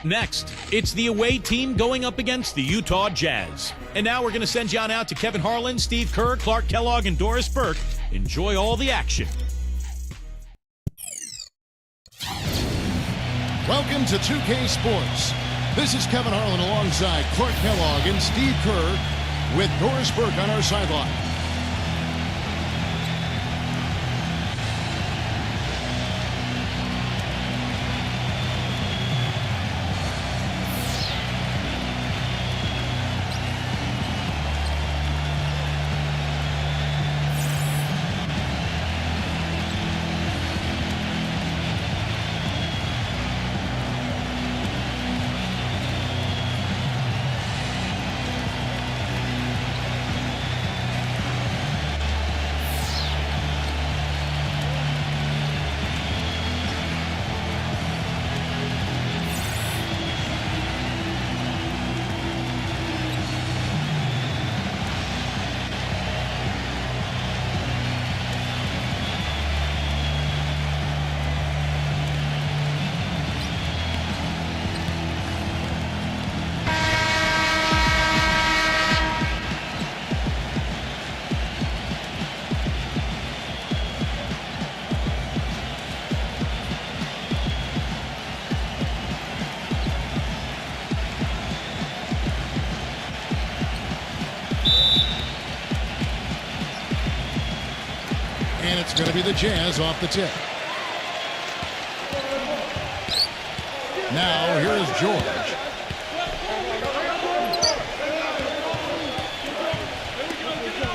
Up next, it's the away team going up against the Utah Jazz. And now we're going to send you on out to Kevin Harlan, Steve Kerr, Clark Kellogg, and Doris Burke. Enjoy all the action. Welcome to 2K Sports. This is Kevin Harlan alongside Clark Kellogg and Steve Kerr with Doris Burke on our sideline. And it's going to be the Jazz off the tip. Now, here is George.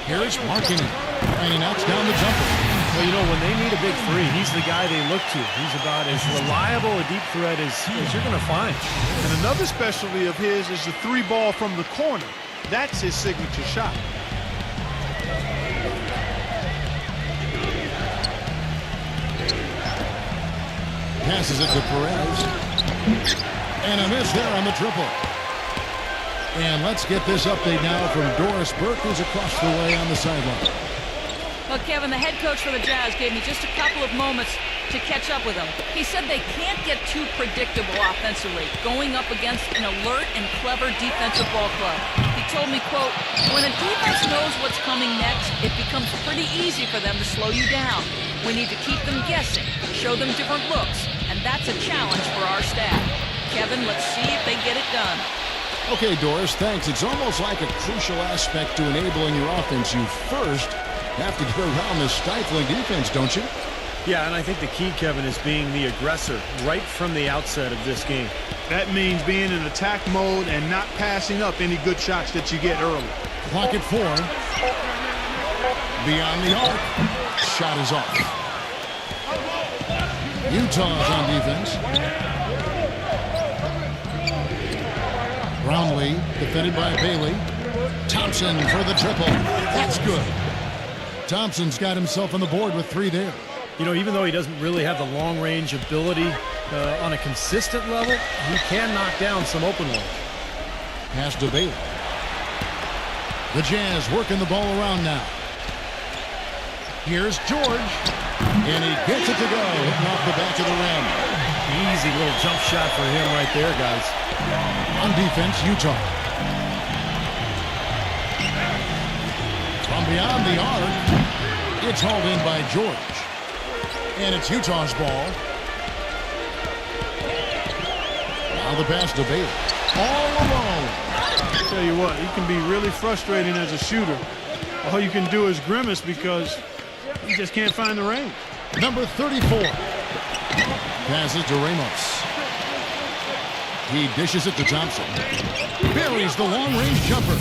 Here's Marking. And he knocks down the jumper. Well, you know, when they need a big three, he's the guy they look to. He's about as reliable a deep threat as you're going to find. And another specialty of his is the three ball from the corner. That's his signature shot. Passes it to Perez. And a miss there on the triple. And let's get this update now from Doris Burke, who's across the way on the sideline. Well, Kevin, the head coach for the Jazz gave me just a couple of moments to catch up with them. He said they can't get too predictable offensively, going up against an alert and clever defensive ball club. He told me, quote, when a defense knows what's coming next, it becomes pretty easy for them to slow you down. We need to keep them guessing, show them different looks, and that's a challenge for our staff. Kevin, let's see if they get it done. Okay, Doris, thanks. It's almost like a crucial aspect to enabling your offense. You first have to get around the stifling defense, don't you? Yeah, and I think the key, Kevin, is being the aggressor right from the outset of this game. That means being in attack mode and not passing up any good shots that you get early. Clock at 4. Beyond the arc. Shot is off. Utah's on defense. Brownlee, defended by Bailey. Thompson for the triple. That's good. Thompson's got himself on the board with 3 there. You know, even though he doesn't really have the long-range ability on a consistent level, he can knock down some open ones. Pass to Bailey. The Jazz working the ball around now. Here's George. And he gets it to go, hitting off the back of the rim. Easy little jump shot for him right there, guys. On defense, Utah. From beyond the arc, it's hauled in by George. And it's Utah's ball. Now the pass to Bailey. All alone. I'll tell you what, he can be really frustrating as a shooter. All you can do is grimace because he just can't find the range. Number 34. Passes to Ramos. He dishes it to Thompson. Buries the long-range jumper.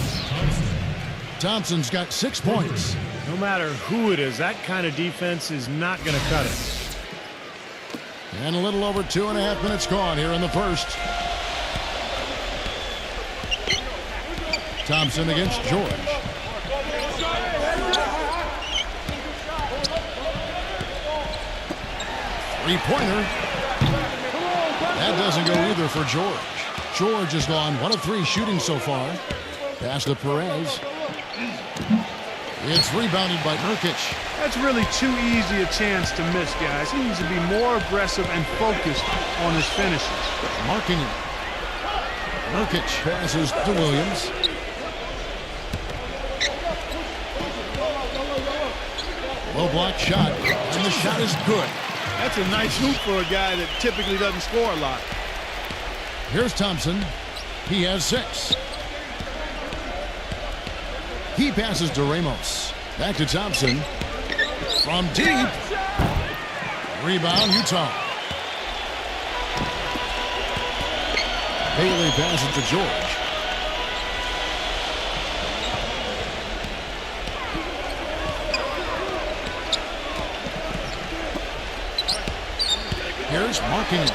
Thompson's got 6 points. No matter who it is, that kind of defense is not going to cut it. And a little over 2.5 minutes gone here in the first. Thompson against George. Three-pointer. That doesn't go either for George. George has gone 1 of 3 shooting so far. Pass to Perez. It's rebounded by Nurkic. That's really too easy a chance to miss, guys. He needs to be more aggressive and focused on his finishes. Marking it. Nurkic passes to Williams. Low block shot, and the shot is good. That's a nice hoop for a guy that typically doesn't score a lot. Here's Thompson. He has 6. He passes to Ramos. Back to Thompson. From deep. Rebound, Utah. Bailey passes to George. Here's marking.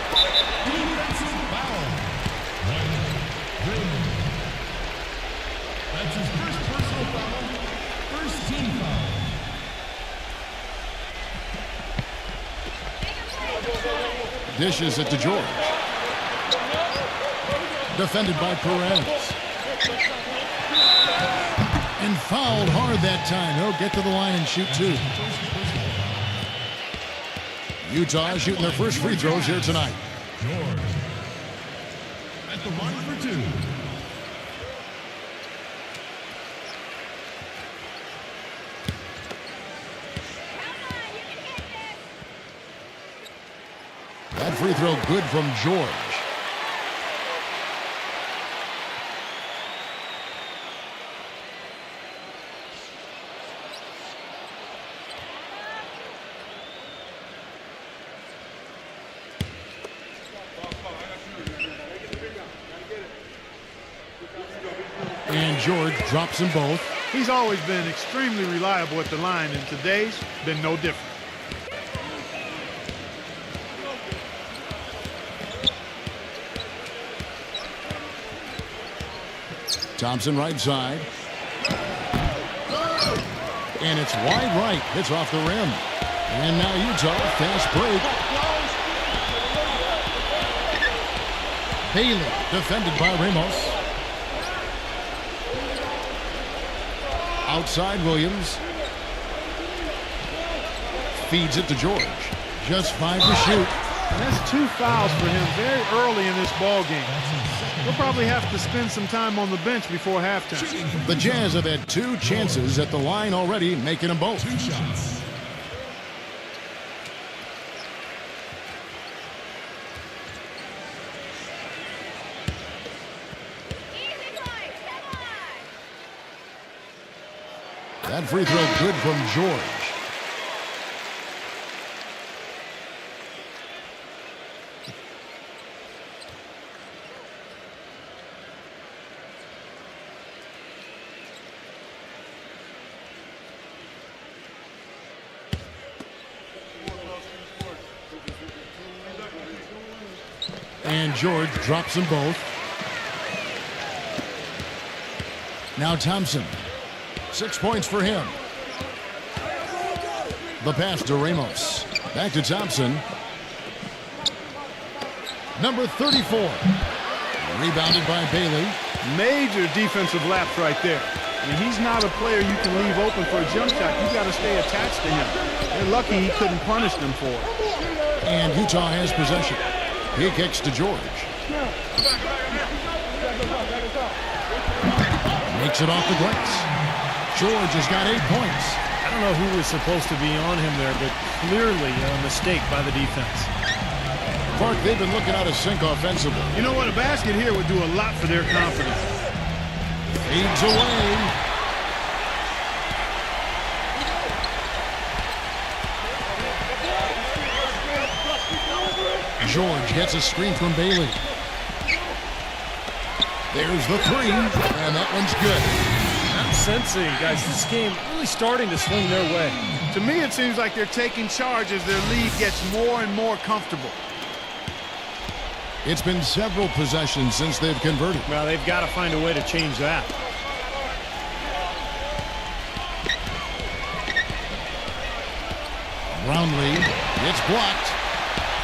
That's his first personal foul. First team foul. Dishes it to George. Defended by Perez. And fouled hard that time. He'll get to the line and shoot 2. Utah shooting their first free throws here tonight. George at the line for 2. That free throw good from George. And George drops them both. He's always been extremely reliable at the line, and today's been no different. Thompson right side. And it's wide right. Hits off the rim. And now Utah, fast break. Bailey defended by Ramos. Outside Williams. Feeds it to George. Just 5 to shoot. And that's 2 fouls for him very early in this ball game. He'll probably have to spend some time on the bench before halftime. The Jazz have had 2 chances at the line already, making them both. 2 shots. That free throw good from George. And George drops them both. Now Thompson. 6 points for him. The pass to Ramos. Back to Thompson. Number 34. Rebounded by Bailey. Major defensive lapse right there. And he's not a player you can leave open for a jump shot. You got to stay attached to him. They're lucky he couldn't punish them for it. And Utah has possession. He kicks to George. Makes it off the glass. George has got 8 points. I don't know who was supposed to be on him there, but clearly a mistake by the defense. Clark, they've been looking out of sync offensively. You know what? A basket here would do a lot for their confidence. Fades away. George gets a screen from Bailey. There's the 3, and that one's good. I'm sensing, guys, this game really starting to swing their way. To me, it seems like they're taking charge as their lead gets more and more comfortable. It's been several possessions since they've converted. Well, they've got to find a way to change that. Brownlee, it's blocked,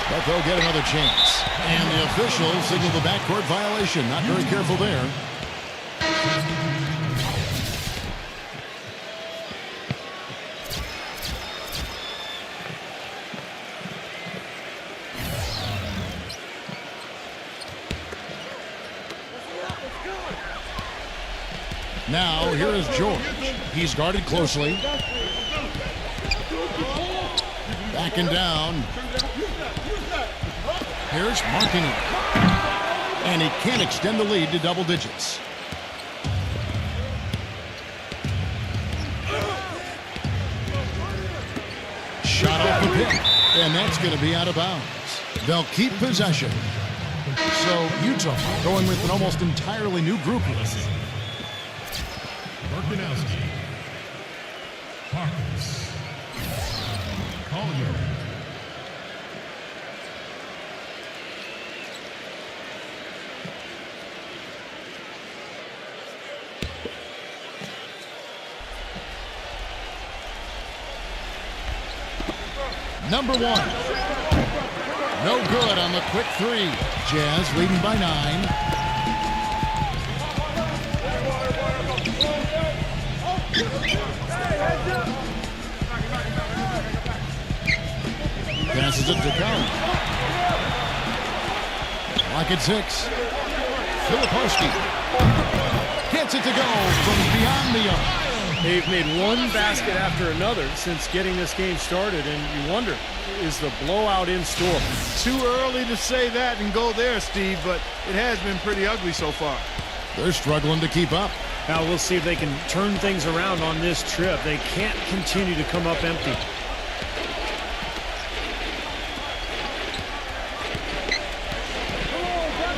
but they'll get another chance. And the official signaled the backcourt violation. Not very careful there. Now, here is George. He's guarded closely. Backing down. Here's Martini. And he can't extend the lead to double digits. Shot off the pick. And that's going to be out of bounds. They'll keep possession. So Utah going with an almost entirely new group here. Burkinowski. Parks. Collier. Number 1. No good on the quick three. Jazz leading by 9. Passes it to Count. Lock at 6. Filipowski gets it to go from beyond the arc. They've made one basket after another since getting this game started, and you wonder, is the blowout in store? Too early to say that and go there, Steve, but it has been pretty ugly so far. They're struggling to keep up. Now we'll see if they can turn things around on this trip. They can't continue to come up empty.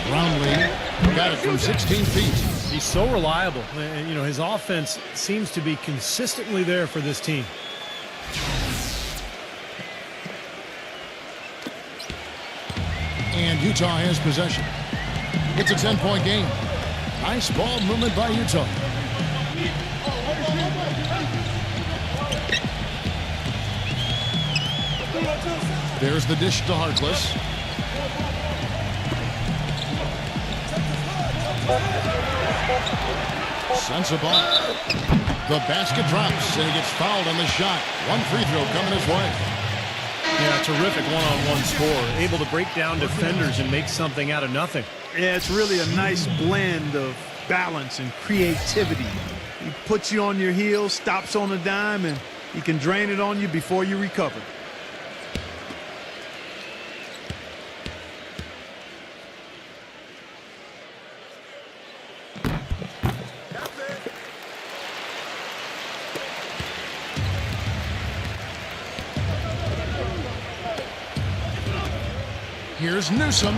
Brownlee got it from 16 feet. He's so reliable. And, you know, his offense seems to be consistently there for this team. And Utah has possession. It's a 10-point game. Nice ball movement by Utah. There's the dish to Harkless. Sensible. The basket drops, and he gets fouled on the shot. One free throw coming his way. Yeah, terrific one-on-one score. Able to break down defenders and make something out of nothing. Yeah, it's really a nice blend of balance and creativity. He puts you on your heels, stops on a dime, and he can drain it on you before you recover. Here's Newsom.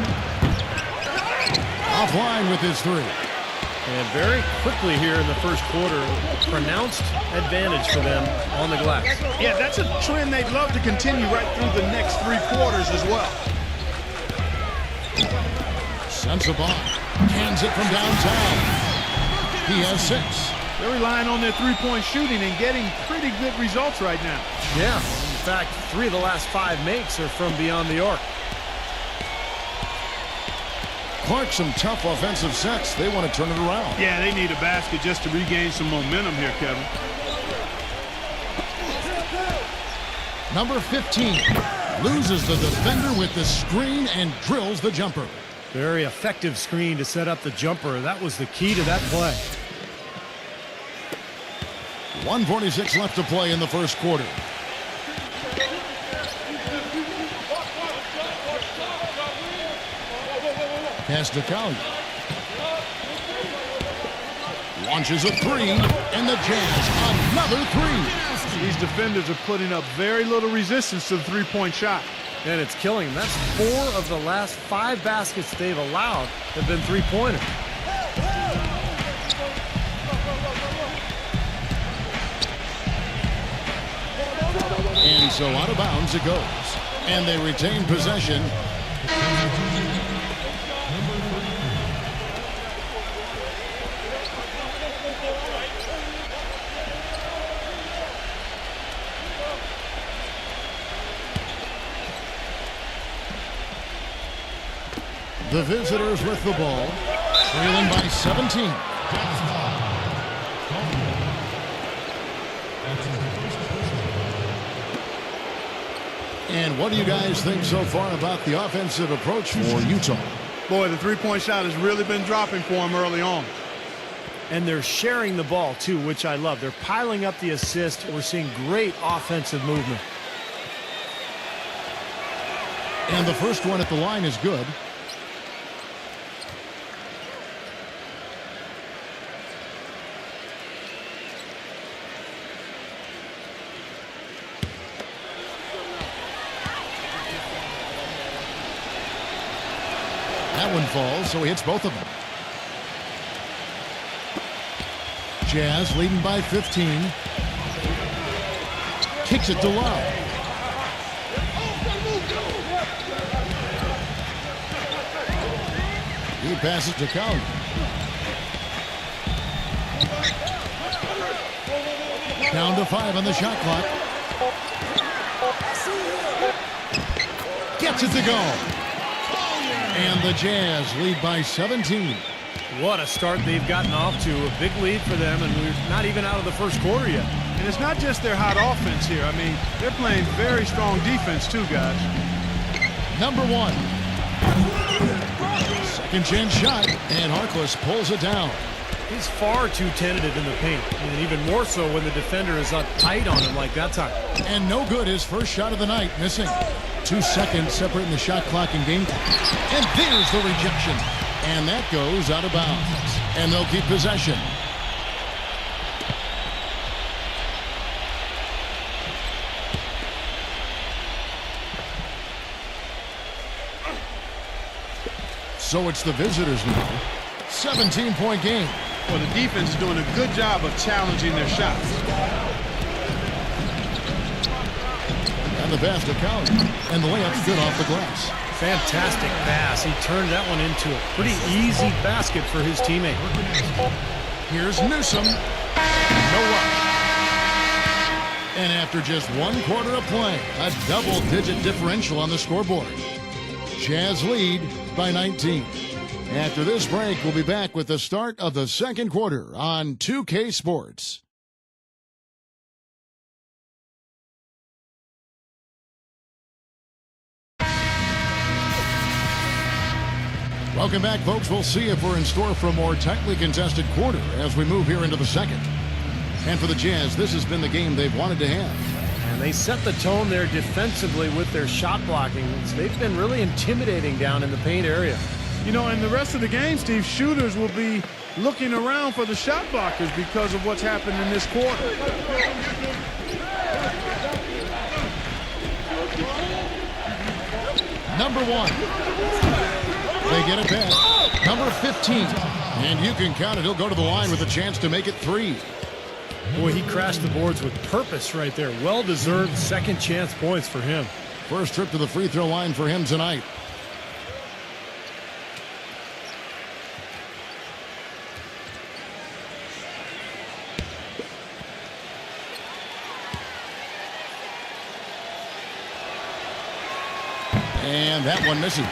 Offline with his three. And very quickly here in the first quarter, pronounced advantage for them on the glass. Yeah, that's a trend they'd love to continue right through the next 3 quarters as well. Sensible. Cans it from downtown. He has 6. They're relying on their three-point shooting and getting pretty good results right now. Yeah, in fact, 3 of the last 5 makes are from beyond the arc. Clark, some tough offensive sets. They want to turn it around. Yeah, they need a basket just to regain some momentum here, Kevin. Number 15 loses the defender with the screen and drills the jumper. Very effective screen to set up the jumper. That was the key to that play. 1:46 left to play in the first quarter. Pass to Collier. Launches a 3, and the Jazz another 3. These defenders are putting up very little resistance to the three-point shot. And it's killing them. That's 4 of the last 5 baskets they've allowed have been three-pointers. And so out of bounds it goes. And they retain possession. The visitors with the ball, trailing by 17. And what do you guys think so far about the offensive approach for Utah? Boy, the three-point shot has really been dropping for him early on. And they're sharing the ball, too, which I love. They're piling up the assist. We're seeing great offensive movement. And the first one at the line is good. That one falls, so he hits both of them. Jazz leading by 15. Kicks it to Love. He passes to Count. Down to 5 on the shot clock. Gets it to go. And the Jazz lead by 17. What a start they've gotten off to. A big lead for them, and we're not even out of the first quarter yet. And it's not just their hot offense here. I mean, they're playing very strong defense too, guys. Number 1. Second chance shot, and Harkless pulls it down. He's far too tentative in the paint, and even more so when the defender is up tight on him like that time. And no good, his first shot of the night, missing. 2 seconds separating the shot clock and game clock. And there's the rejection. And that goes out of bounds. And they'll keep possession. So it's the visitors now. 17-point game. Well, the defense is doing a good job of challenging their shots. And the pass to Count. And the layup's good off the glass. Fantastic pass. He turned that one into a pretty easy basket for his teammate. Here's Newsom. No rush. And after just 1 quarter of play, a double-digit differential on the scoreboard. Jazz lead by 19. After this break, we'll be back with the start of the second quarter on 2K Sports. Welcome back, folks. We'll see if we're in store for a more tightly contested quarter as we move here into the second. And for the Jazz, this has been the game they've wanted to have. And they set the tone there defensively with their shot blocking. They've been really intimidating down in the paint area. You know, in the rest of the game, Steve, shooters will be looking around for the shot blockers because of what's happened in this quarter. Number 1. They get it back. Number 15. And you can count it. He'll go to the line with a chance to make it 3. Boy, he crashed the boards with purpose right there. Well-deserved second chance points for him. First trip to the free throw line for him tonight. And that one misses.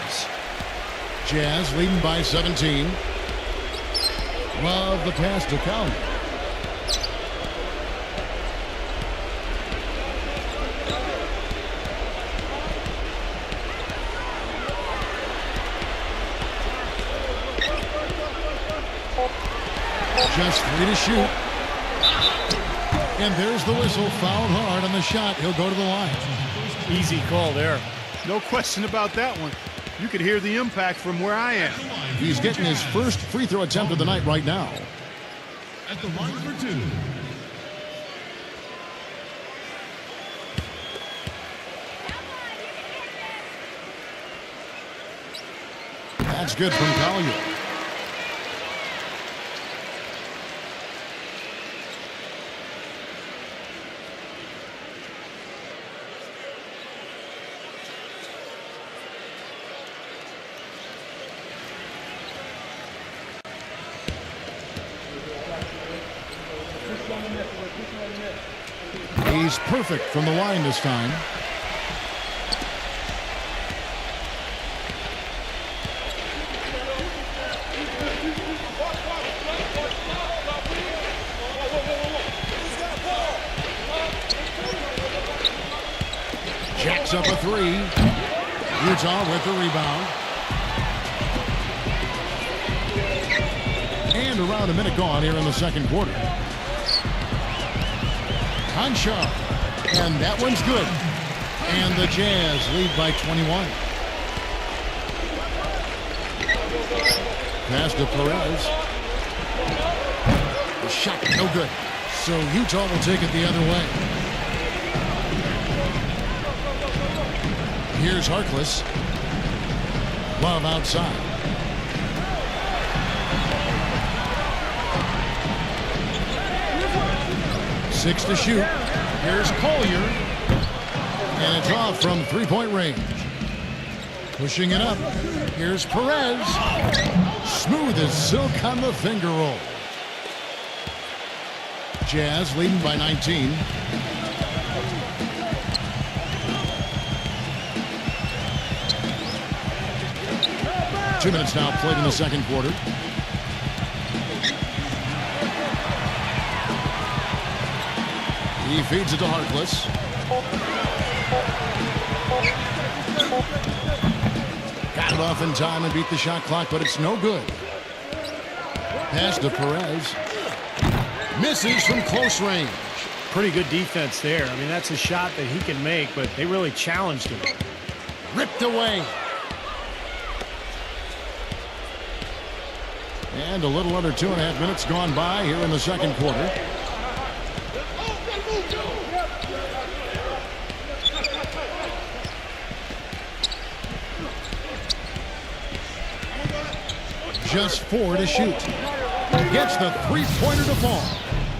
Jazz leading by 17. Love the pass to Count. Just 3 to shoot. And there's the whistle. Fouled hard on the shot. He'll go to the line. Easy call there. No question about that one. You could hear the impact from where I am. He's getting his first free throw attempt of the night right now. At the line for 2. That's good from Collier. He's perfect from the line this time. Jacks up a 3. Utah with the rebound. And turned around, a minute gone here in the second quarter. Conchar, and that one's good. And the Jazz lead by 21. Pass to Perez. The shot, no good. So Utah will take it the other way. Here's Harkless. Love outside. Six to shoot. Here's Collier. And it's off from three-point range. Pushing it up. Here's Perez. Smooth as silk on the finger roll. Jazz leading by 19. Two minutes now played in the second quarter. He feeds it to Harkless. Got it off in time and beat the shot clock, but it's no good. Pass to Perez. Misses from close range. Pretty good defense there. I mean, that's a shot that he can make, but they really challenged him. Ripped away. And a little under 2.5 minutes gone by here in the second quarter. Just 4 to shoot. Gets the three-pointer to fall.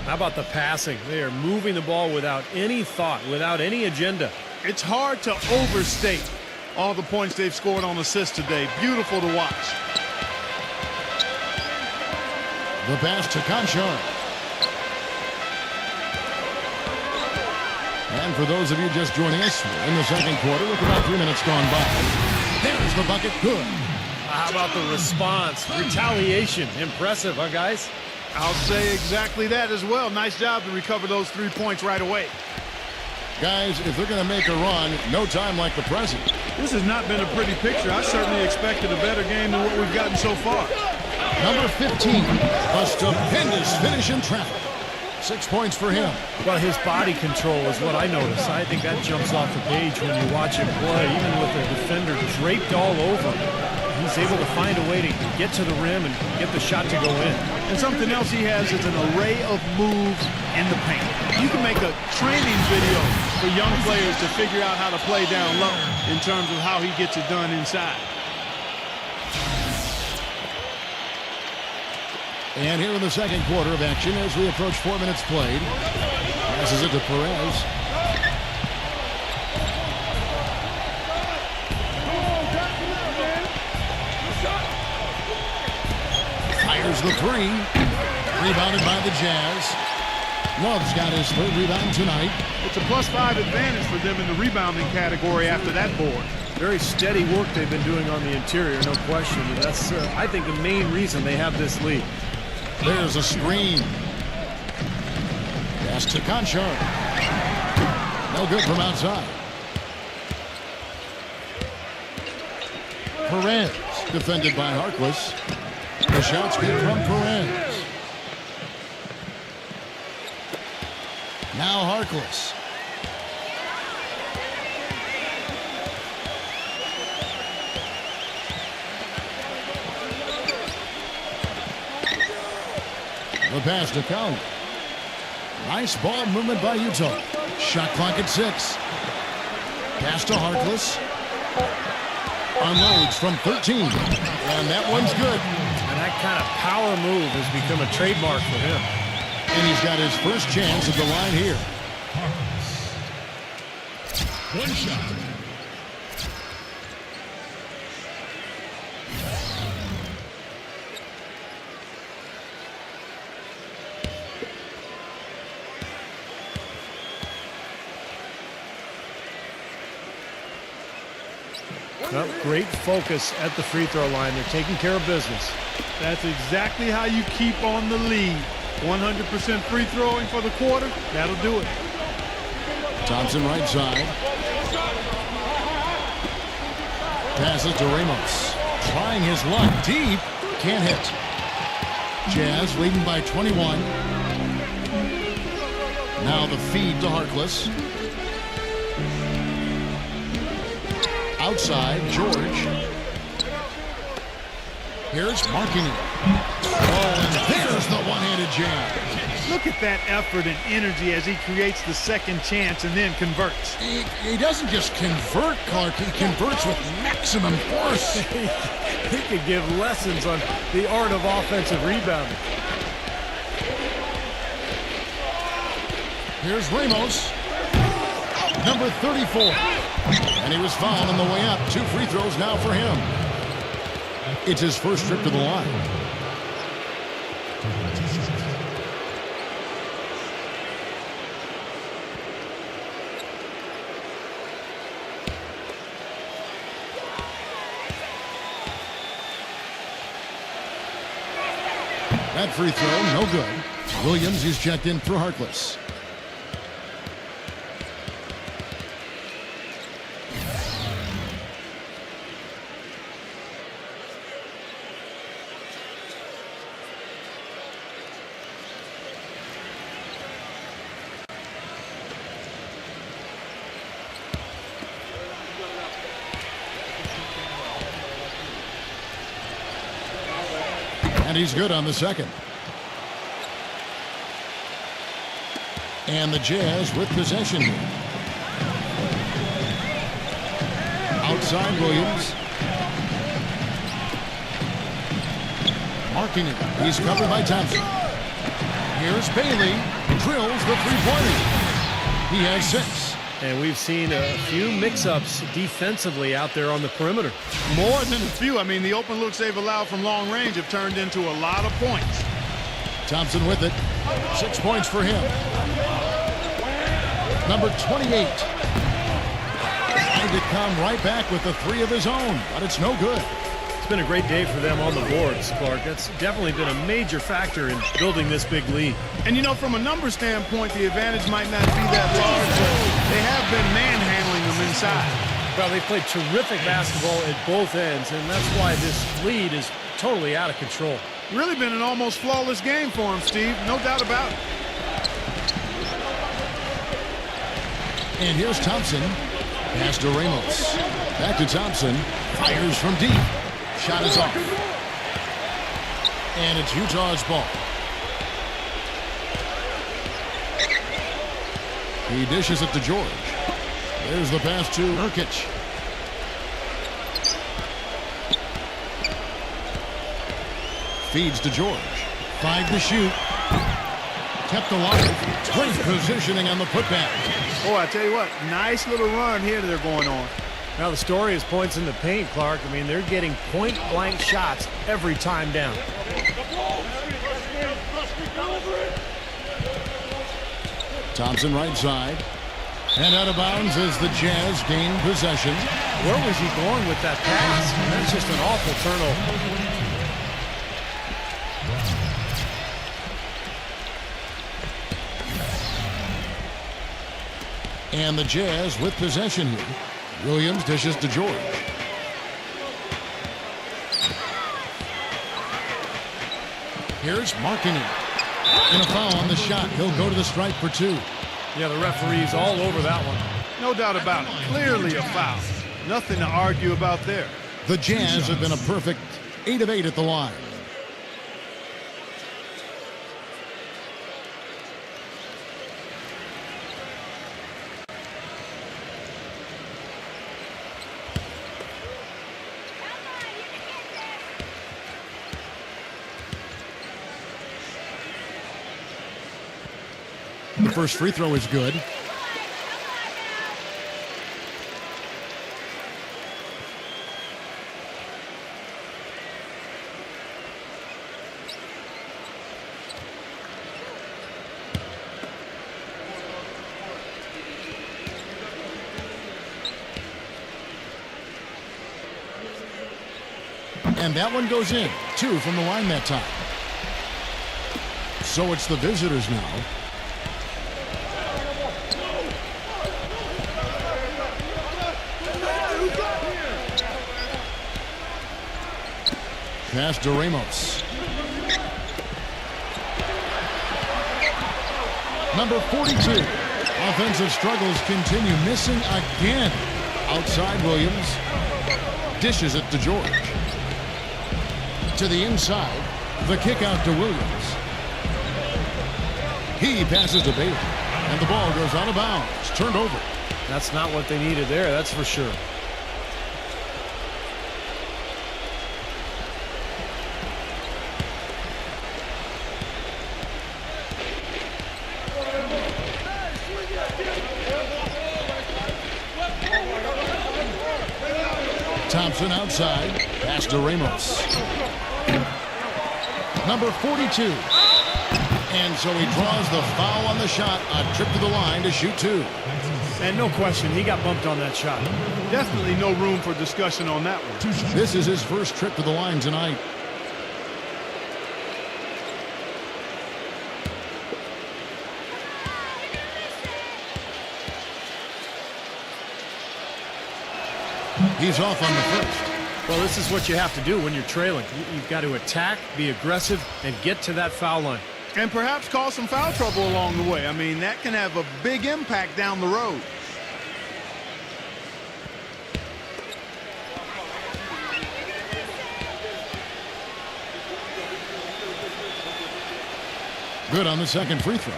How about the passing? They are moving the ball without any thought, without any agenda. It's hard to overstate all the points they've scored on assists today. Beautiful to watch. The pass to Conchar. And for those of you just joining us, in the second quarter with about 3 minutes gone by. There's the bucket, good. How about the response? Retaliation. Impressive, huh, guys? I'll say exactly that as well. Nice job to recover those 3 points right away. Guys, if they're going to make a run, no time like the present. This has not been a pretty picture. I certainly expected a better game than what we've gotten so far. Number 15, a stupendous finish in traffic. 6 points for him. Well, his body control is what I notice. I think that jumps off the page when you watch him play, even with the defender draped all over him. He's able to find a way to get to the rim and get the shot to go in. And something else he has is an array of moves in the paint. You can make a training video for young players to figure out how to play down low in terms of how he gets it done inside. And here in the second quarter of action as we approach 4 minutes played. Passes it to Perez. Fires the three. Rebounded by the Jazz. Love's got his third rebound tonight. It's a +5 advantage for them in the rebounding category after that board. Very steady work they've been doing on the interior, no question. And that's, I think, the main reason they have this lead. There's a screen. Pass to Conchar. No good from outside. Perez, defended by Harkless. The shot's good from Perez. Now Harkless. The pass to Count. Nice ball movement by Utah. Shot clock at 6. Pass to Harkless. Unloads from 13. And that one's good. And that kind of power move has become a trademark for him. And he's got his first chance at the line here. One shot. Well, great focus at the free throw line. They're taking care of business. That's exactly how you keep on the lead. 100% free throwing for the quarter. That'll do it. Thompson right side. Passes to Ramos. Trying his luck deep. Can't hit. Jazz leading by 21. Now the feed to Harkless. Outside, George. Here's Markinen. Oh, and there's the one-handed jam. Look at that effort and energy as he creates the second chance and then converts. He doesn't just convert, Clark. He converts with maximum force. He could give lessons on the art of offensive rebounding. Here's Ramos. Number 34. And he was fouled on the way up. 2 free throws now for him. It's his first trip to the line. That free throw, no good. Williams is checked in for Harkless. And he's good on the second. And the Jazz with possession here. Outside Williams. Marking it. He's covered by Thompson. Here's Bailey. Drills the three-pointer. He has 6. And we've seen a few mix-ups defensively out there on the perimeter. More than a few. I mean, the open looks they've allowed from long range have turned into a lot of points. Thompson with it. 6 points for him. Number 28. Trying to come right back with the 3 of his own, but it's no good. It's been a great day for them on the boards, Clark. That's definitely been a major factor in building this big lead. And, you know, from a number standpoint, the advantage might not be that large, but they have been manhandling them inside. Well, they played terrific basketball at both ends, and that's why this lead is totally out of control. Really been an almost flawless game for him, Steve. No doubt about it. And here's Thompson. Pass to Ramos. Back to Thompson. Fires from deep. Shot is off. And it's Utah's ball. He dishes it to George. There's the pass to Nurkic. Feeds to George. 5 to shoot. Kept alive. Great positioning on the putback. Oh, I tell you what, nice little run here that they're going on. Now, the story is points in the paint, Clark. I mean, they're getting point-blank shots every time down. Thompson right side. And out of bounds as the Jazz gain possession. Where was he going with that pass? That's just an awful turnover. And the Jazz with possession here. Williams dishes to George. Here's Markinen. And a foul on the shot. He'll go to the stripe for 2. Yeah, the referee's all over that one. No doubt about it. Clearly a foul. Nothing to argue about there. The Jazz have been a perfect 8 of 8 at the line. The first free throw is good. And that one goes in. 2 from the line that time. So it's the visitors now. Pass to Ramos. Number 42. Offensive struggles continue. Missing again. Outside Williams. Dishes it to George. To the inside. The kick out to Williams. He passes to Bailey. And the ball goes out of bounds. Turned over. That's not what they needed there, that's for sure. Thompson outside. Pass to Ramos. Number 42. And so he draws the foul on the shot. A trip to the line to shoot two. And no question, he got bumped on that shot. Definitely no room for discussion on that one. This is his first trip to the line tonight. He's off on the first. Well, this is what you have to do when you're trailing. You've got to attack, be aggressive, and get to that foul line. And perhaps cause some foul trouble along the way. I mean, that can have a big impact down the road. Good on the second free throw.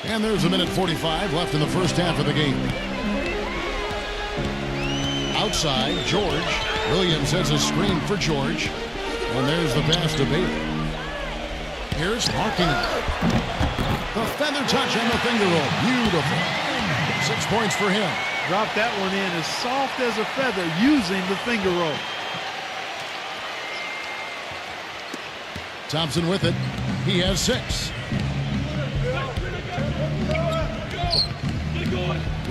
And there's a minute 45 left in the first half of the game. Outside, George. Williams has a screen for George. And there's the pass to Bailey. Here's marking. The feather touch on the finger roll. Beautiful. 6 points for him. Drop that one in as soft as a feather using the finger roll. Thompson with it. He has 6.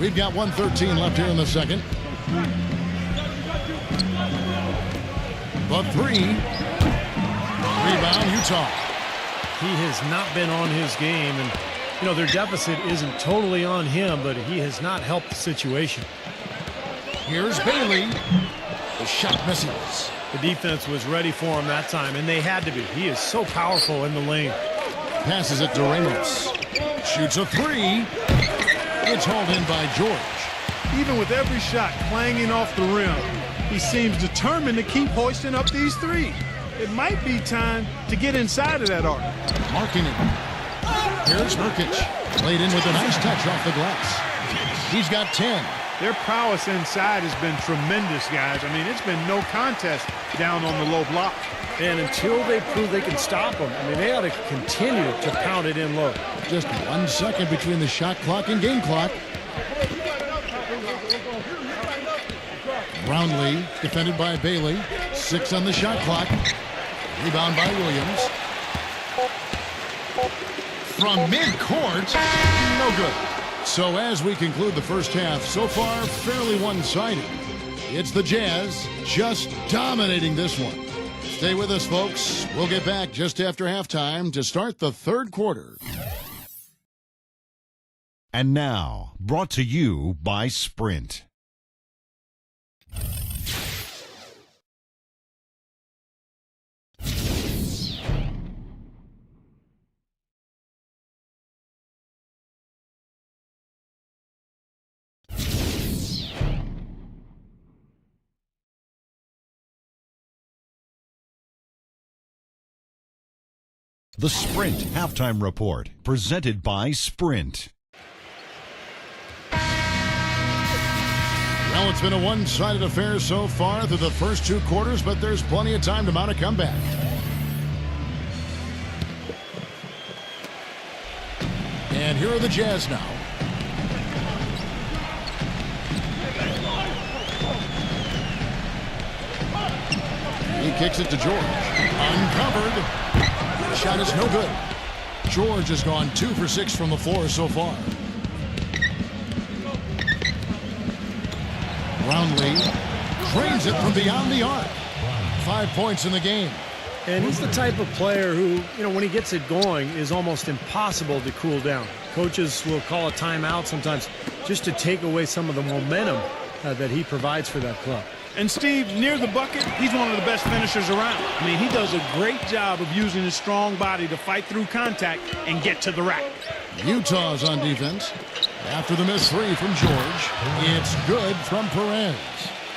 We've got 1:13 left here in the second. The 3. Rebound, Utah. He has not been on his game, and you know their deficit isn't totally on him, but he has not helped the situation. Here's Bailey. The shot misses. The defense was ready for him that time, and they had to be. He is so powerful in the lane. Passes it to Ramos. Shoots a 3. It's hauled in by George. Even with every shot clanging off the rim, he seems determined to keep hoisting up these threes. It might be time to get inside of that arc. Marking it. Here's Nurkic. Played in with a nice touch off the glass. He's got 10. Their prowess inside has been tremendous, guys. I mean, it's been no contest down on the low block. And until they prove they can stop them, I mean, they ought to continue to pound it in low. Just 1 second between the shot clock and game clock. Brownlee defended by Bailey. 6 on the shot clock. Rebound by Williams. From midcourt, no good. So as we conclude the first half, so far fairly one-sided. It's the Jazz just dominating this one. Stay with us, folks. We'll get back just after halftime to start the third quarter. And now, brought to you by Sprint. The Sprint Halftime Report, presented by Sprint. Well, it's been a one-sided affair so far through the first 2 quarters, but there's plenty of time to mount a comeback. And here are the Jazz now. He kicks it to George. Uncovered. Shot is no good. George has gone 2 for 6 from the floor so far. Brownlee drains it from beyond the arc. 5 points in the game. And he's the type of player who, you know, when he gets it going, is almost impossible to cool down. Coaches will call a timeout sometimes just to take away some of the momentum that he provides for that club. And Steve, near the bucket, he's one of the best finishers around. I mean, he does a great job of using his strong body to fight through contact and get to the rack. Utah's on defense. After the missed three from George, it's good from Perez.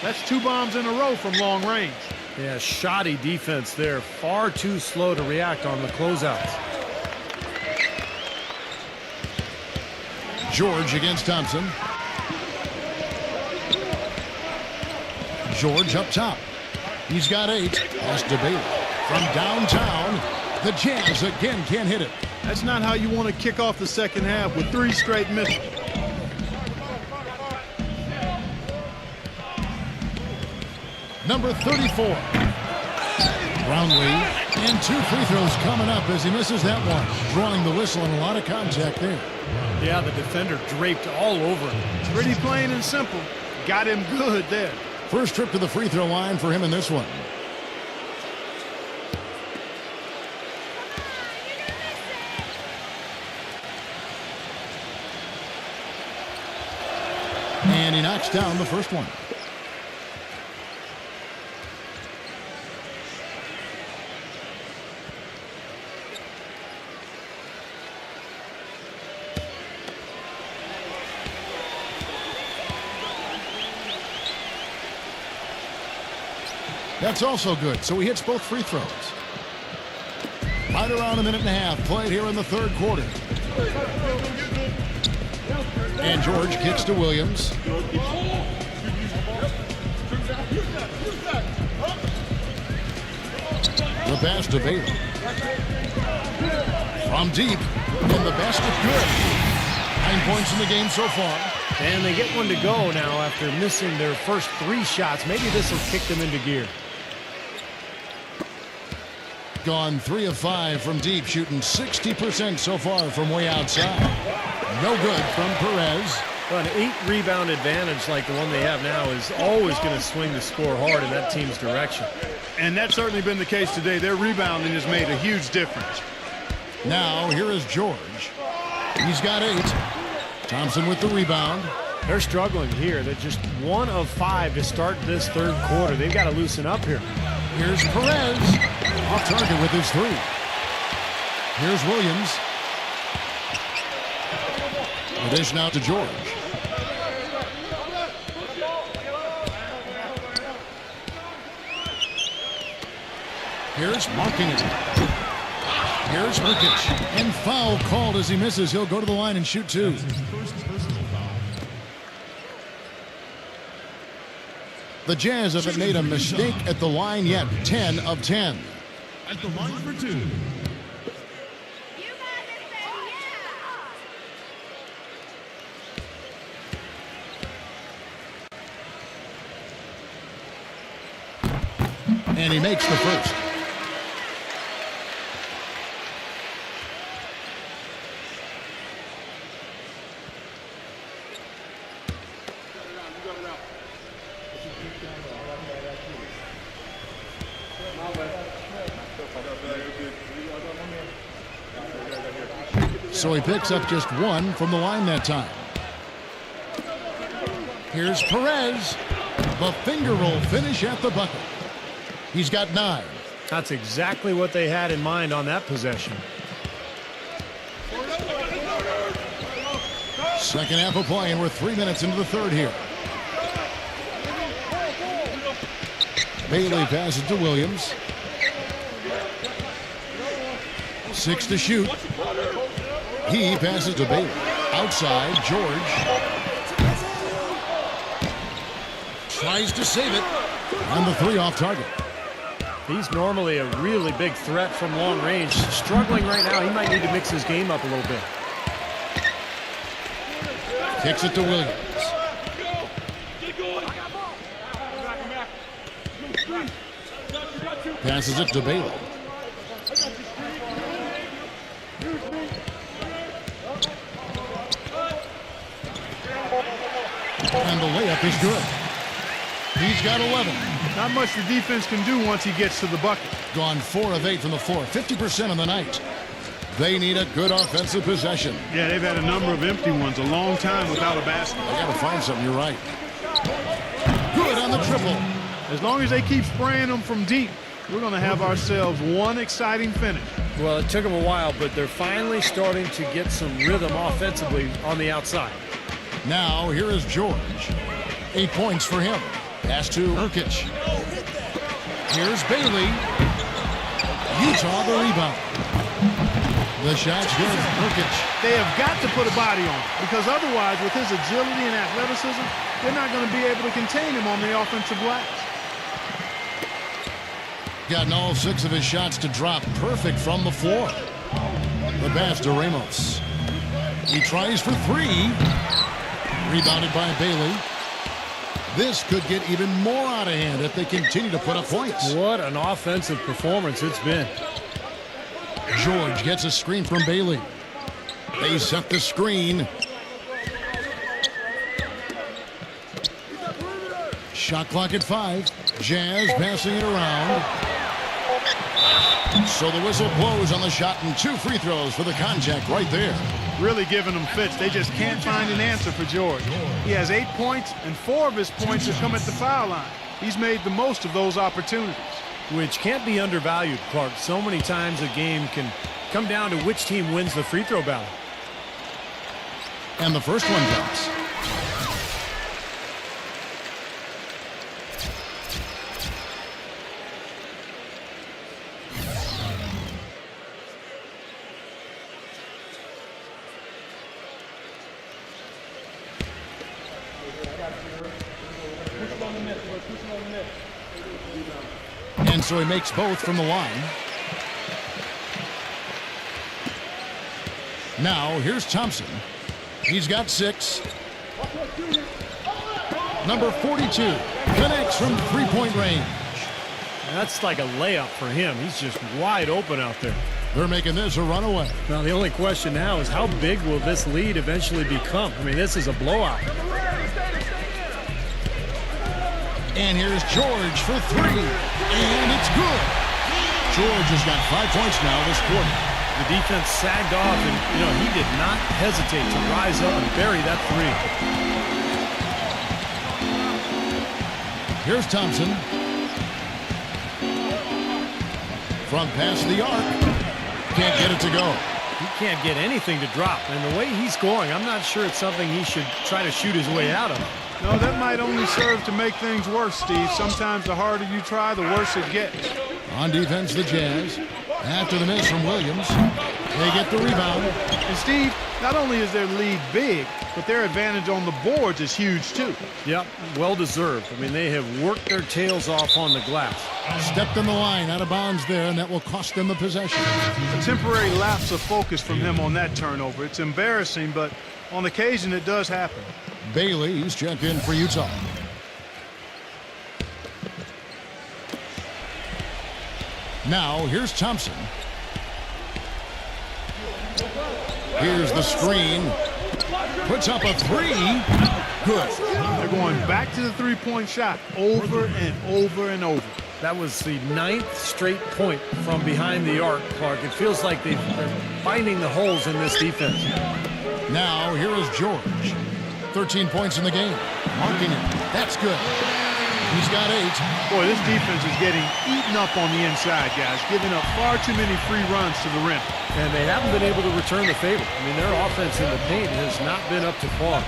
That's 2 bombs in a row from long range. Yeah, shoddy defense there. Far too slow to react on the closeouts. George against Thompson. George up top. He's got 8. That's debate. From downtown, the Jazz again can't hit it. That's not how you want to kick off the second half with 3 straight misses. Number 34. Brownlee, and 2 free throws coming up as he misses that one. Drawing the whistle and a lot of contact there. Yeah, the defender draped all over him. Pretty plain and simple. Got him good there. First trip to the free throw line for him in this one. And he knocks down the first one. That's also good, so he hits both free throws. Right around a minute and a half played here in the third quarter. And George kicks to Williams. The pass to Bailey. From deep, and the basket good. 9 points in the game so far. And they get one to go now after missing their first 3 shots. Maybe this will kick them into gear. Gone 3 of 5 from deep, shooting 60% so far from way outside. No good from Perez. Well, an 8-rebound advantage like the one they have now is always going to swing the score hard in that team's direction. And that's certainly been the case today. Their rebounding has made a huge difference. Now here is George. He's got 8. Thompson with the rebound. They're struggling here. They're just 1 of 5 to start this third quarter. They've got to loosen up here. Here's Perez. Off target with his 3. Here's Williams. The dish now to George. Here's marking it. Here's Nurkic. And foul called as he misses. He'll go to the line and shoot 2. The Jazz haven't made a mistake at the line yet. 10 of 10. At the line for 2. And he makes the first. So he picks up just 1 from the line that time. Here's Perez. The finger roll finish at the bucket. He's got 9. That's exactly what they had in mind on that possession. Second half of play, and we're 3 minutes into the third here. Bailey passes to Williams. 6 to shoot. He passes to Bailey. Outside, George. Tries to save it. And the 3 off target. He's normally a really big threat from long range. Struggling right now. He might need to mix his game up a little bit. Kicks it to Williams. Passes it to Bailey. And the layup is good. He's got 11. Not much the defense can do once he gets to the bucket. Gone 4 of 8 from the floor. 50% on the night. They need a good offensive possession. Yeah, they've had a number of empty ones. A long time without a basket. They got to find something. You're right. Good on the triple. As long as they keep spraying them from deep, we're going to have ourselves one exciting finish. Well, it took them a while, but they're finally starting to get some rhythm offensively on the outside. Now, here is George. 8 points for him. Pass to Urkic. Here's Bailey. Utah the rebound. The shot's good. Urkic. They have got to put a body on him, because otherwise, with his agility and athleticism, they're not going to be able to contain him on the offensive glass. Gotten all 6 of his shots to drop perfect from the floor. The pass to Ramos. He tries for 3. Rebounded by Bailey. This could get even more out of hand if they continue to put up points. What an offensive performance it's been. George gets a screen from Bailey. They set the screen. Shot clock at 5. Jazz passing it around. So the whistle blows on the shot and 2 free throws for the contact right there. Really giving them fits. They just can't find an answer for George. He has 8 points, and 4 of his points have come at the foul line. He's made the most of those opportunities. Which can't be undervalued, Clark. So many times a game can come down to which team wins the free throw battle. And the first one comes. And so he makes both from the line. Now, here's Thompson. He's got 6. Number 42 connects from three-point range. That's like a layup for him. He's just wide open out there. They're making this a runaway. Now, the only question now is how big will this lead eventually become? I mean, this is a blowout. And here's George for 3. And it's good. George has got 5 points now this quarter. The defense sagged off, and, he did not hesitate to rise up and bury that 3. Here's Thompson. From past the arc. Can't get it to go. He can't get anything to drop. And the way he's scoring, I'm not sure it's something he should try to shoot his way out of. No, that might only serve to make things worse, Steve. Sometimes the harder you try, the worse it gets. On defense, the Jazz. After the miss from Williams, they get the rebound. And Steve, not only is their lead big, but their advantage on the boards is huge too. Yep, well deserved. I mean, they have worked their tails off on the glass. Stepped in the line, out of bounds there, and that will cost them the possession. A temporary lapse of focus from him on that turnover. It's embarrassing, but on occasion it does happen. Bailey's checked in for Utah. Now, here's Thompson. Here's the screen. Puts up a 3. Good. They're going back to the three-point shot over and over and over. That was the 9th straight point from behind the arc, Clark. It feels like they're finding the holes in this defense. Now, here is George. 13 points in the game. Marking it. That's good. He's got 8. Boy, this defense is getting eaten up on the inside, guys, giving up far too many free runs to the rim. And they haven't been able to return the favor. I mean, their offense in the paint has not been up to par.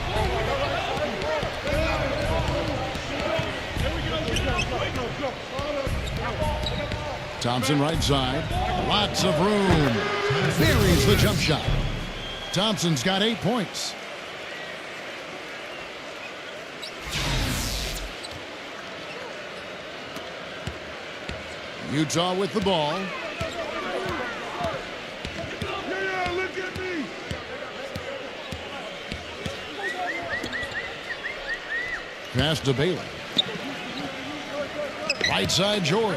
Thompson right side. Lots of room. Buries the jump shot. Thompson's got 8 points. Utah with the ball. Pass to Bailey. Right side, George.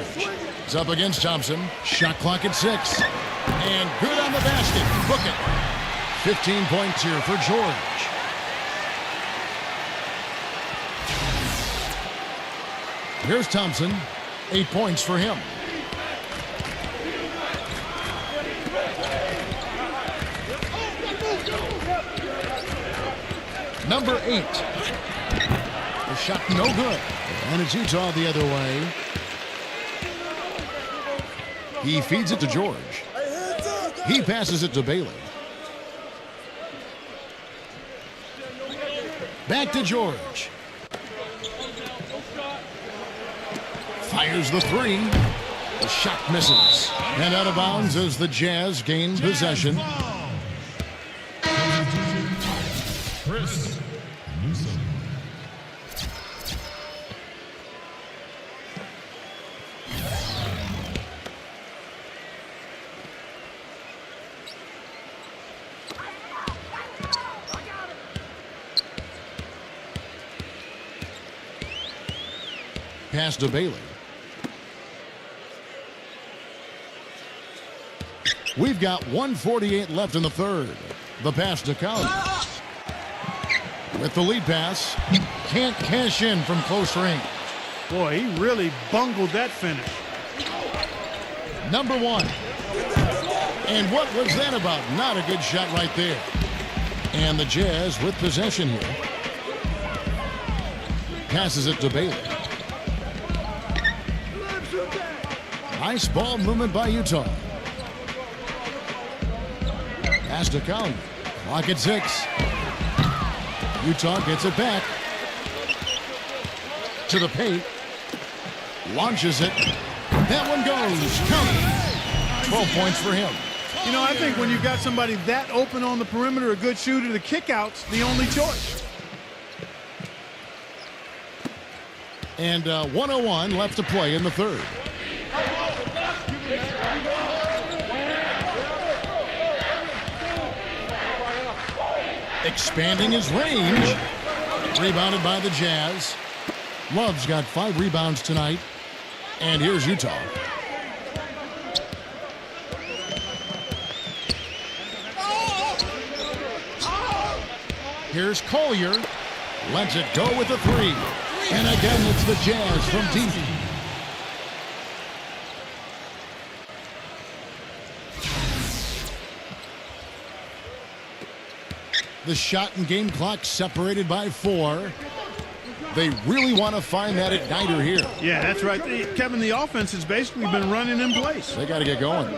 It's up against Thompson. Shot clock at 6. And good on the basket. Book it. 15 points here for George. Here's Thompson. 8 points for him. Number 8. The shot no good. And it's Utah the other way. He feeds it to George. He passes it to Bailey. Back to George. Fires the three. The shot misses. And out of bounds as the Jazz gain possession. Chris Newsom. Pass to Bailey. We've got 1:48 left in the third. The pass to Collins. With the lead pass. Can't cash in from close range. Boy, he really bungled that finish. Number one. And what was that about? Not a good shot right there. And the Jazz with possession here. Passes it to Bailey. Nice ball movement by Utah. Pass to Collins. Clock at 6. Utah gets it back. To the paint. Launches it. That one goes. Count. 12 points for him. You know, I think when you've got somebody that open on the perimeter, a good shooter, the kick-out's the only choice. And 1:01 left to play in the third. Expanding his range. Rebounded by the Jazz. Love's got 5 rebounds tonight. And here's Utah. Here's Collier. Lets it go with the 3. And again, it's the Jazz from deep. The shot and game clock separated by 4. They really want to find that igniter here. Yeah, that's right. Kevin, the offense has basically been running in place. They got to get going.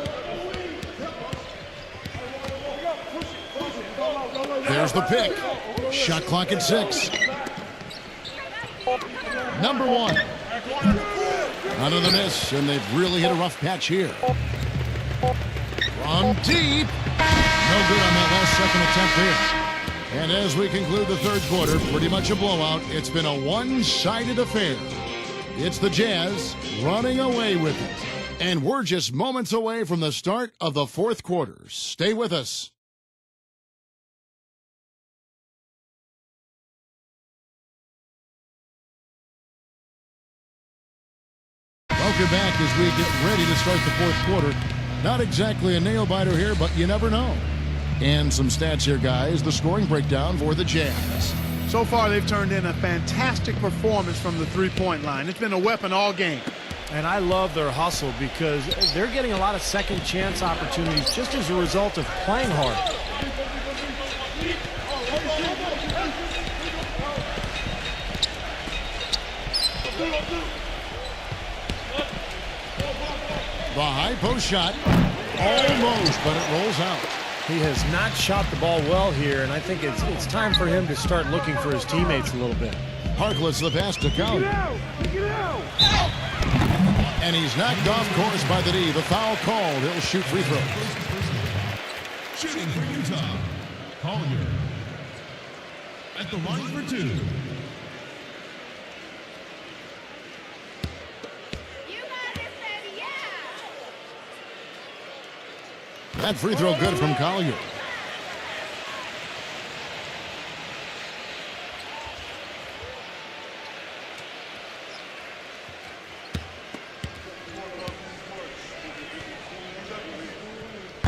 There's the pick. Shot clock at 6. Number 1. Under the miss, and they've really hit a rough patch here. From deep. No good on that last second attempt there. And as we conclude the third quarter, pretty much a blowout. It's been a one-sided affair. It's the Jazz running away with it. And we're just moments away from the start of the fourth quarter. Stay with us. Welcome back as we get ready to start the fourth quarter. Not exactly a nail-biter here, but you never know. And some stats here, guys. The scoring breakdown for the Jazz. So far, they've turned in a fantastic performance from the three-point line. It's been a weapon all game. And I love their hustle because they're getting a lot of second chance opportunities just as a result of playing hard. The high post shot. Almost, but it rolls out. He has not shot the ball well here, and I think it's time for him to start looking for his teammates a little bit. Harkless the pass to Collins. And he's knocked off course by the D. The foul called. He'll shoot free throws. Shooting for Utah. Collier. At the line for 2. That free throw good from Collier.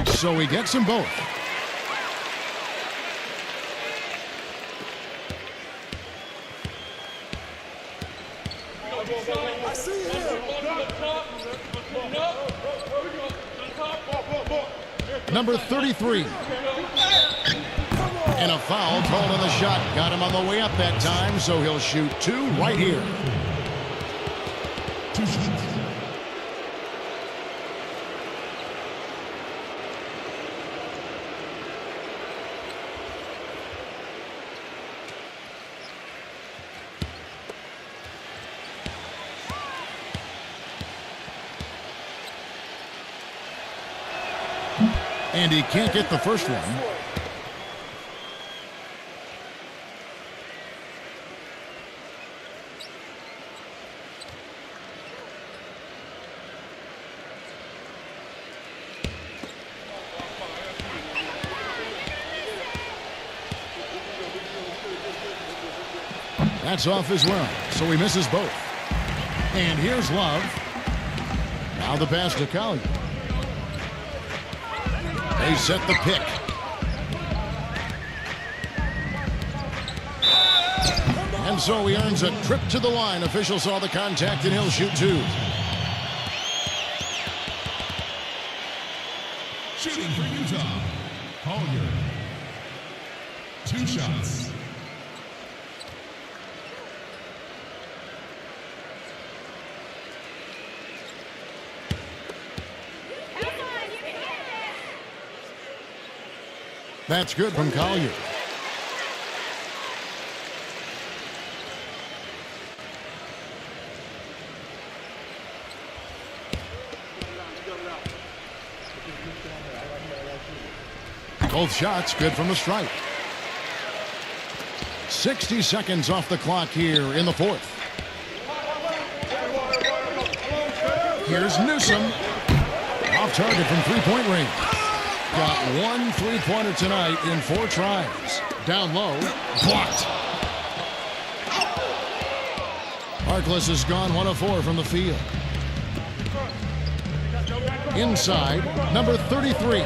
So he gets them both. Number 33. And a foul called on the shot. Got him on the way up that time, so he'll shoot 2 right here. And he can't get the first one. That's off as well, so he misses both. And here's Love. Now the pass to Collier. They set the pick. And so he earns a trip to the line. Official saw the contact and he'll shoot two. Shooting for Utah, Collier. 2 shots. That's good from Collier. Both shots good from the stripe. 60 seconds off the clock here in the fourth. Here's Newsom. Off target from three-point range. Got one three-pointer tonight in 4 tries. Down low, blocked. Harkless has gone 1 of 4 from the field. Inside, number 33.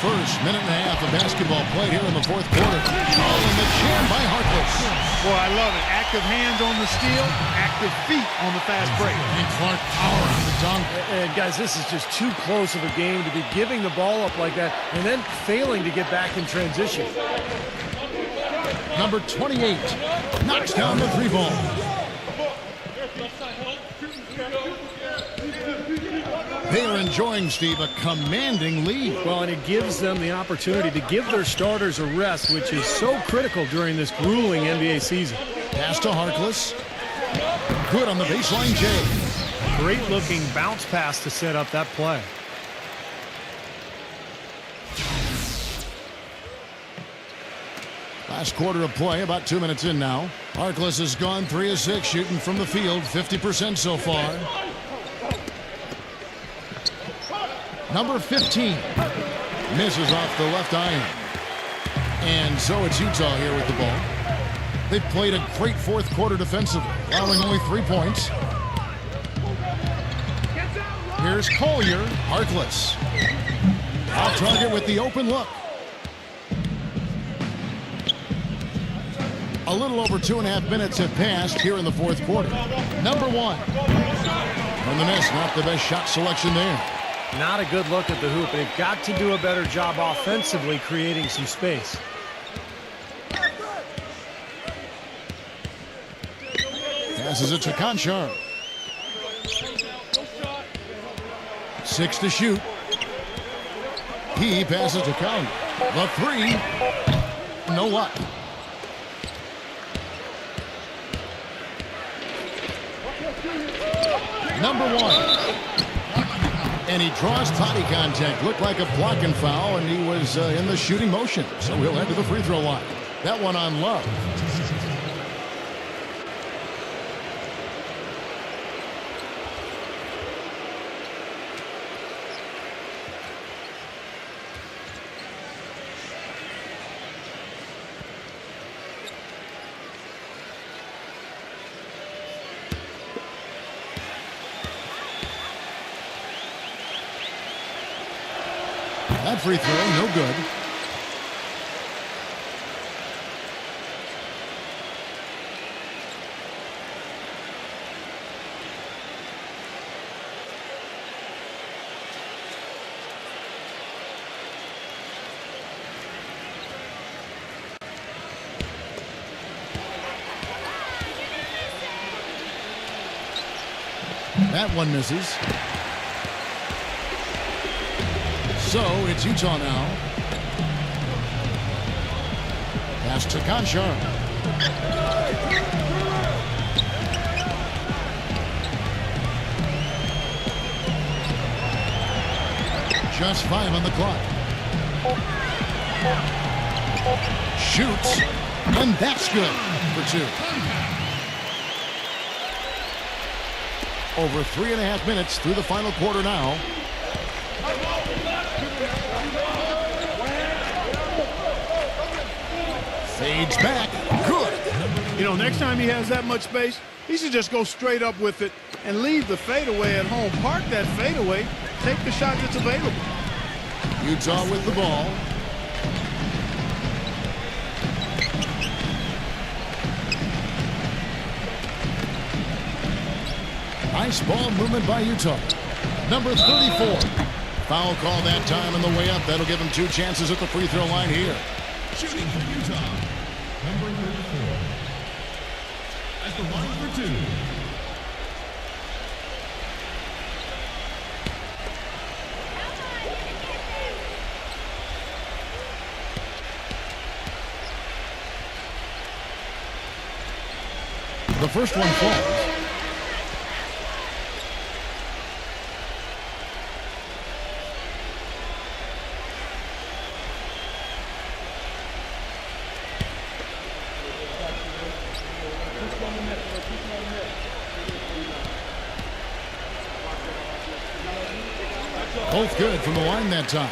First minute and a half of basketball played here in the fourth quarter. Oh, and the jam by Harkless. Boy, I love it. Active hands on the steal, active feet on the fast break. And Clark power on the dunk. And guys, this is just too close of a game to be giving the ball up like that and then failing to get back in transition. Number 28 knocks down the 3 ball. They are enjoying, Steve, a commanding lead. Well, and it gives them the opportunity to give their starters a rest, which is so critical during this grueling NBA season. Pass to Harkless. Good on the baseline, Jay. Great looking bounce pass to set up that play. Last quarter of play, about 2 minutes in now. Harkless has gone 3 of 6, shooting from the field, 50% so far. Number 15 misses off the left iron. And so it's Utah here with the ball. They played a great fourth quarter defensively, allowing only 3 points. Here's Collier, Harkless. Off target with the open look. A little over 2.5 minutes have passed here in the fourth quarter. Number 1. From the miss, not the best shot selection there. Not a good look at the hoop, and they've got to do a better job offensively creating some space. Passes it to Conchar. 6 to shoot. He passes to Collier. The 3. No luck. Number 1. And he draws body contact. Looked like a blocking foul, and he was in the shooting motion. So he'll head to the free throw line. That one on Love. That free throw, no good. That one misses. So it's Utah now. Pass to Conchar. Just 5 on the clock. Shoots, and that's good for 2. Over 3.5 minutes through the final quarter now. Fades back. Good. You know, next time he has that much space, he should just go straight up with it and leave the fadeaway at home. Park that fadeaway. Take the shot that's available. Utah with the ball. Nice ball movement by Utah. Number 34. Foul call that time on the way up. That'll give him 2 chances at the free throw line here. Shooting for Utah. Number 34. At the line for 2. The first one falls. Both good from the line that time.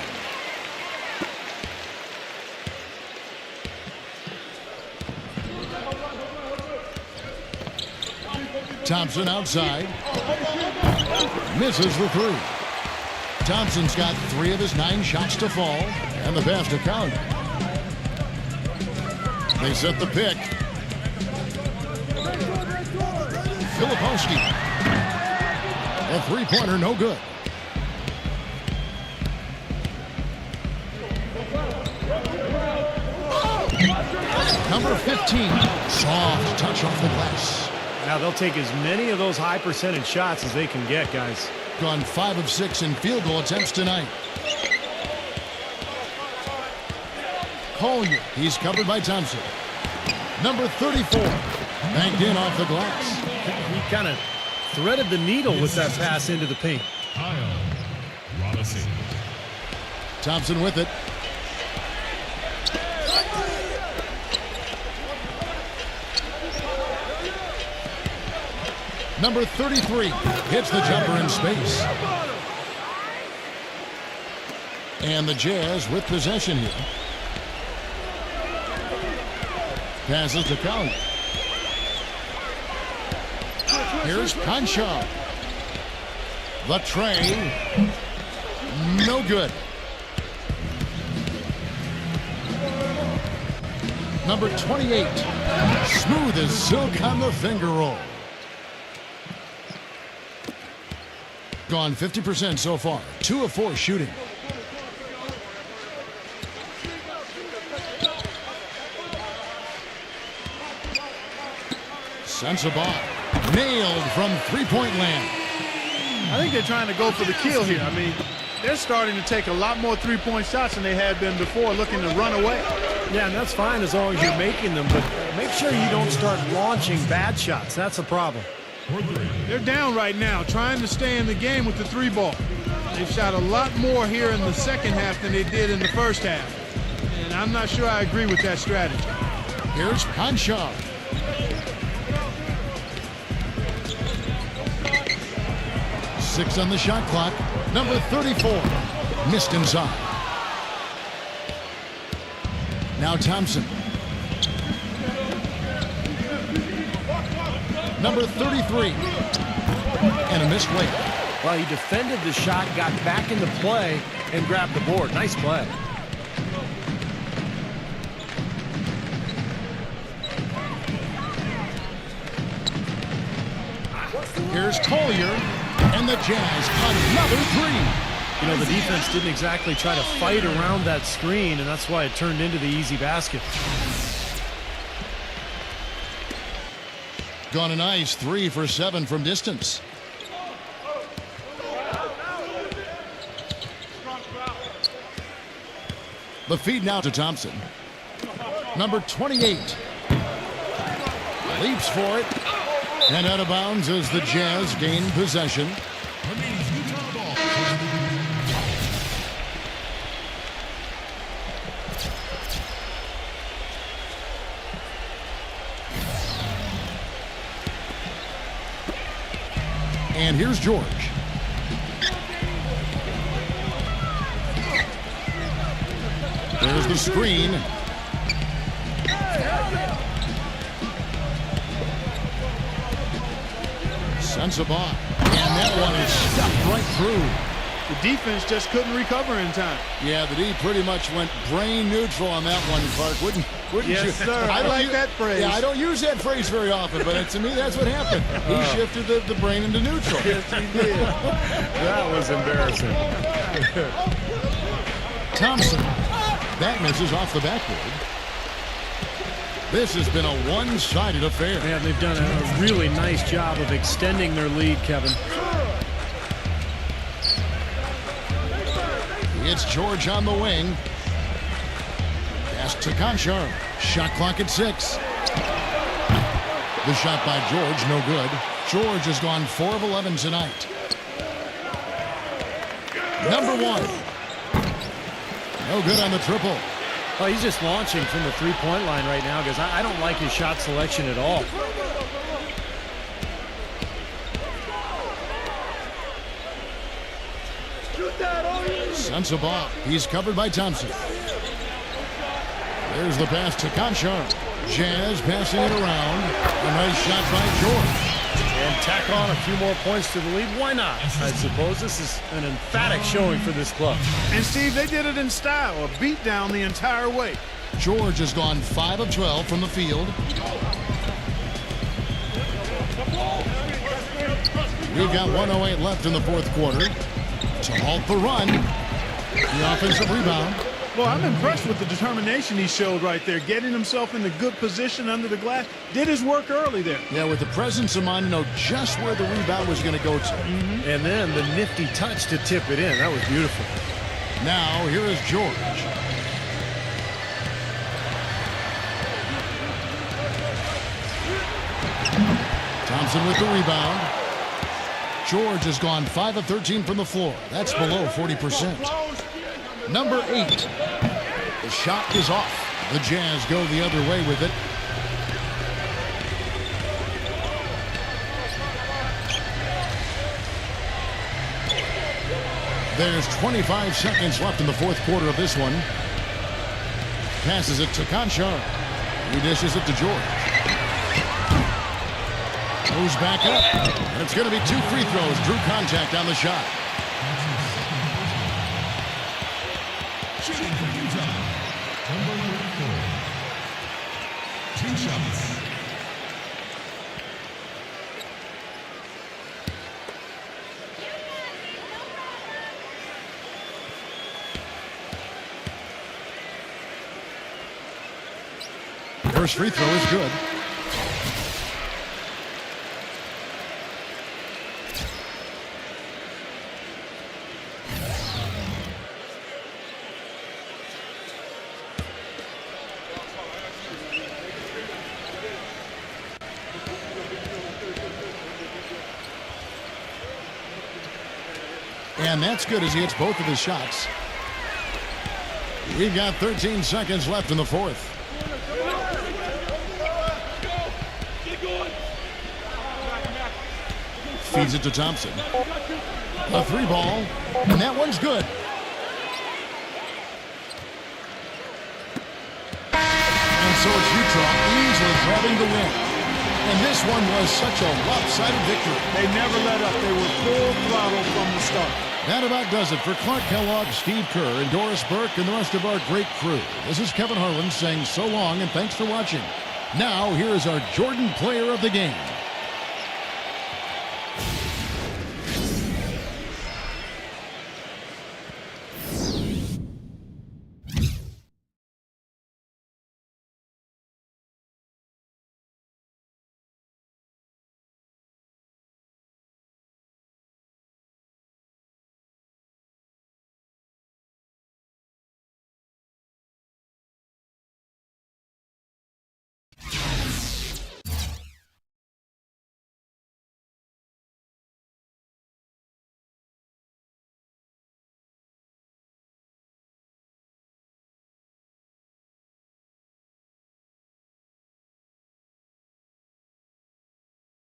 Thompson outside. Misses the 3. Thompson's got 3 of his 9 shots to fall, and the pass to count. They set the pick. Filipowski. A 3-pointer, no good. Number 15. Soft touch off the glass. Now they'll take as many of those high percentage shots as they can get, guys. Gone 5 of 6 in field goal attempts tonight. Collier. He's covered by Thompson. Number 34. Banked in off the glass. He kind of threaded the needle with that pass into the paint. Kyle Robinson. Thompson with it. Number 33 hits the jumper in space. And the Jazz with possession here. Passes to Collier. Here's Pancho. The tray. No good. Number 28. Smooth as silk on the finger roll. Gone 50% so far. 2 of 4 shooting. Sensabaugh. Nailed from 3-point land. I think they're trying to go for the kill here. I mean, they're starting to take a lot more 3-point shots than they had been before, looking to run away. Yeah, and that's fine as long as you're making them, but make sure you don't start launching bad shots. That's a problem. They're down right now, trying to stay in the game with the 3-ball. They've shot a lot more here in the second half than they did in the first half. And I'm not sure I agree with that strategy. Here's Pancho. Six on the shot clock. Number 34. Missed inside. Now Thompson. Number 33. And a missed layup. Well, he defended the shot, got back into play, and grabbed the board. Nice play. Here's Collier, and the Jazz another 3. You know, the defense didn't exactly try to fight around that screen, and that's why it turned into the easy basket. Gone a nice 3 for 7 from distance. The feed now to Thompson. Number 28. Leaps for it. And out of bounds as the Jazz gain possession. here's George. There's the screen. Sensabaugh. And that one is stuffed right through. The defense just couldn't recover in time. Yeah, the D pretty much went brain neutral on that one, Clark. Wouldn't Yes, you? sir. I like that phrase. Yeah, I don't use that phrase very often, but to me, that's what happened. He shifted the brain into neutral. Yes, he did. That was embarrassing. Thompson. That misses off the backboard. This has been a one-sided affair. Yeah, they've done a really nice job of extending their lead, Kevin. It's George on the wing. Pass to Conchar. Shot clock at 6. The shot by George, no good. George has gone 4 of 11 tonight. Number 1. No good on the triple. Oh, he's just launching from the three-point line right now because I don't like his shot selection at all. Sensabaugh. He's covered by Thompson. There's the pass to Conchar. Jazz passing it around. A nice shot by George. And tack on a few more points to the lead. Why not? I suppose this is an emphatic showing for this club. And, Steve, they did it in style. A beat down the entire way. George has gone 5 of 12 from the field. We've got 1:08 left in the fourth quarter. To halt the run. The offensive rebound. Well, I'm impressed with the determination he showed right there, getting himself in the good position under the glass. Did his work early there. Yeah, with the presence of mind to know just where the rebound was going to go to. And then the nifty touch to tip it in. That was beautiful. Now, here is George. Thompson with the rebound. George has gone 5 of 13 from the floor. That's below 40%. Number 8. The shot is off. The Jazz go the other way with it. There's 25 seconds left in the fourth quarter of this one. Passes it to Conchar. He dishes it to George. Moves back up. And it's going to be 2 free throws. Drew contact on the shot. Shooting for Utah. Number 4. 2 shots. First free throw is good. And that's good as he hits both of his shots. We've got 13 seconds left in the fourth. Feeds it to Thompson. A 3 ball, and that one's good. And so it's Utah easily grabbing the win. And this one was such a lopsided victory. They never let up. They were full throttle from the start. That about does it for Clark Kellogg, Steve Kerr, and Doris Burke, and the rest of our great crew. This is Kevin Harlan saying so long and thanks for watching. Now, here is our Jordan Player of the Game.